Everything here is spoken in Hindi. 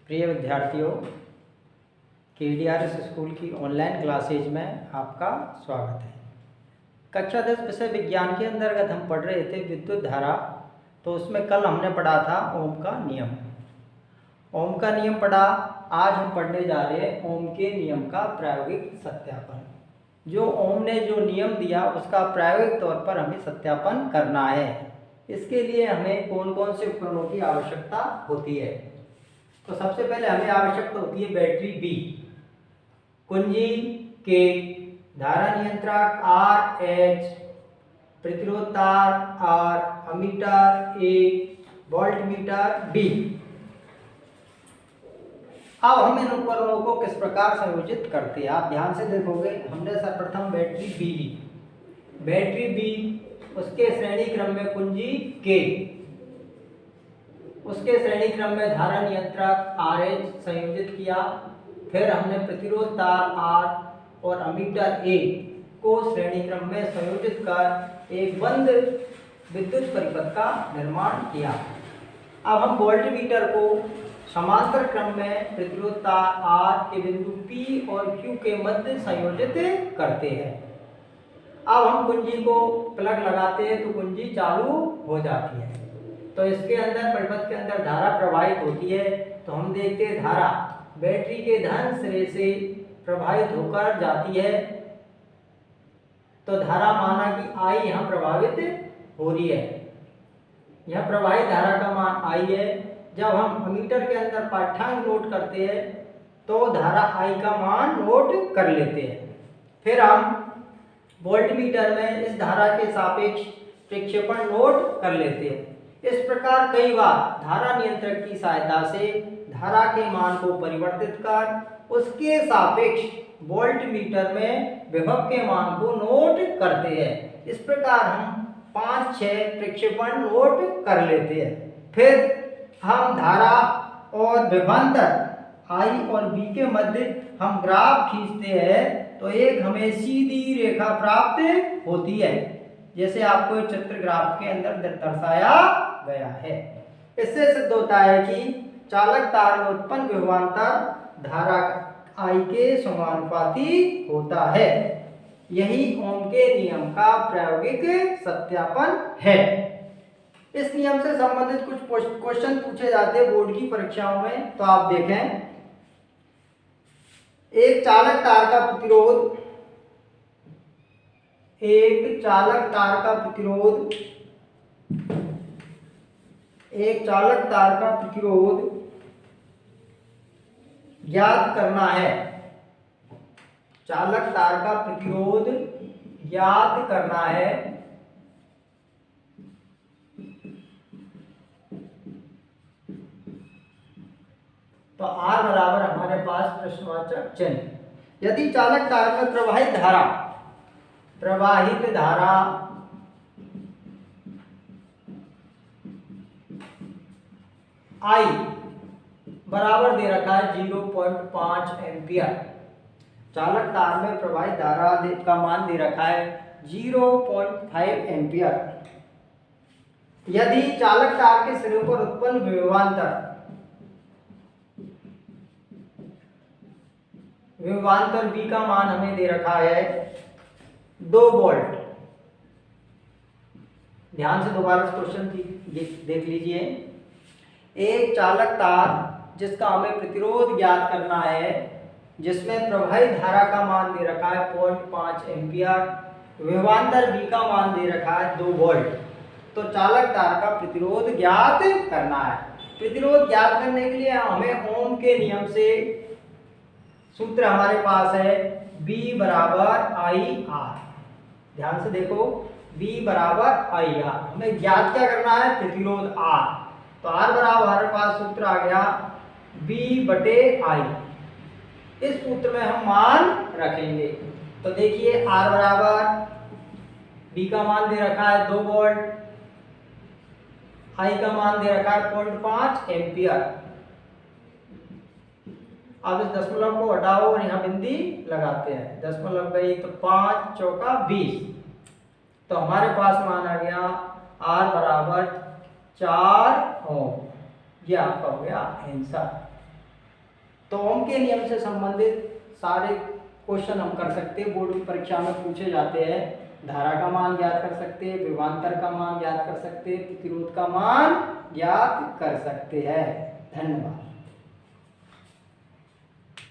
प्रिय विद्यार्थियों, KDRS स्कूल की ऑनलाइन क्लासेज में आपका स्वागत है। कक्षा 10 विषय विज्ञान के अंतर्गत हम पढ़ रहे थे विद्युत धारा। तो उसमें कल हमने पढ़ा था ओम का नियम। ओम का नियम पढ़ा। आज हम पढ़ने जा रहे हैं ओम के नियम का प्रायोगिक सत्यापन। जो ओम ने जो नियम दिया उसका प्रायोगिक तौर पर हमें सत्यापन करना है। इसके लिए हमें कौन कौन से उपकरणों की आवश्यकता होती है। तो सबसे पहले हमें आवश्यकता होती है बैटरी बी, कुंजी के, धारा नियंत्रक RH, प्रतिरोध तार R, ammeter A, voltmeter B। अब हम इन उपकरणों को किस प्रकार संयोजित करते हैं, आप ध्यान से देखोगे। हमने सर्वप्रथम बैटरी बी ली, बैटरी बी, उसके श्रेणी क्रम में कुंजी के, उसके श्रेणी क्रम में धारा नियंत्रक RH संयोजित किया। फिर हमने प्रतिरोध तार R और अमीटर A को श्रेणी क्रम में संयोजित कर एक बंद विद्युत परिपथ का निर्माण किया। अब हम वोल्टमीटर को समांतर क्रम में प्रतिरोध तार R के बिंदु P और Q के मध्य संयोजित करते हैं। अब हम कुंजी को प्लग लगाते हैं तो कुंजी चालू हो जाती है। तो इसके अंदर परिपथ के अंदर धारा प्रवाहित होती है। तो हम देखते हैं धारा बैटरी के धन सिरे से प्रवाहित होकर जाती है। तो धारा माना कि I यहाँ प्रभावित हो रही है। यह प्रवाहित धारा का मान I है। जब हम अमीटर के अंदर पाठ्यांक नोट करते हैं तो धारा I का मान नोट कर लेते हैं। फिर हम वोल्टमीटर में इस धारा के सापेक्ष प्रक्षेपण नोट कर लेते हैं। इस प्रकार कई बार धारा नियंत्रक की सहायता से धारा के मान को परिवर्तित कर उसके सापेक्ष वोल्टमीटर में विभव के मान को नोट करते हैं। इस प्रकार हम 5-6 प्रक्षेपण नोट कर लेते हैं। फिर हम धारा और विभवांतर I और B के मध्य हम ग्राफ खींचते हैं तो एक हमें सीधी रेखा प्राप्त होती है, जैसे आपको चित्र ग्राफ के अंदर दर्शाया गया है। इससे सिद्ध होता है कि चालक तार में उत्पन्न विभवांतर धारा I के समानुपाती होता है। यही ओम के नियम का प्रायोगिक सत्यापन है। इस नियम से संबंधित कुछ क्वेश्चन पूछे जाते हैं बोर्ड की परीक्षाओं में। तो आप देखें, एक चालक तार का प्रतिरोध, एक चालक तार का प्रतिरोध, एक चालक तार का प्रतिरोध ज्ञात करना है। चालक तार का प्रतिरोध ज्ञात करना है। तो R बराबर हमारे पास प्रश्नवाचक चिन्ह। यदि चालक तार में प्रवाहित धारा I बराबर दे रखा है 0.5 एम्पियर। चालक तार में प्रवाहित धारा का मान दे रखा है 0.5 एम्पियर। यदि चालक तार के सिरे पर उत्पन्न विभवांतर B का मान हमें दे रखा है 2 वोल्ट। ध्यान से दोबारा क्वेश्चन देख लीजिए। एक चालक तार जिसका हमें प्रतिरोध ज्ञात करना है, जिसमें प्रवाहित धारा का मान दे रखा है 0.5 एम्पियर, विभवांतर B का मान दे रखा है 2 वोल्ट। तो चालक तार का प्रतिरोध ज्ञात करना है। प्रतिरोध ज्ञात करने के लिए हमें ओम के नियम से सूत्र हमारे पास है B बराबर IR। ध्यान से देखो, B बराबर IR। हमें ज्ञात क्या करना है? प्रतिरोध R। तो R बराबर हमारे पास सूत्र आ गया B बटे I। इस सूत्र में हम मान रखेंगे। तो देखिए R बराबर B का मान दे रखा है 2 वोल्ट, I का मान दे रखा है 0.5 एम्पियर। अब इस दशमलव को हटाओ और यहाँ बिंदी लगाते हैं। दशमलव गई तो 5 चौका 20। तो हमारे पास मान आ गया R बराबर 4 ओम। ये आपका हो गया आंसर। तो ओम के नियम से संबंधित सारे क्वेश्चन हम कर सकते हैं, बोर्ड की परीक्षा में पूछे जाते हैं। धारा का मान ज्ञात कर सकते हैं, विभवांतर का मान ज्ञात कर सकते हैं, प्रतिरोध का मान ज्ञात कर सकते हैं। धन्यवाद।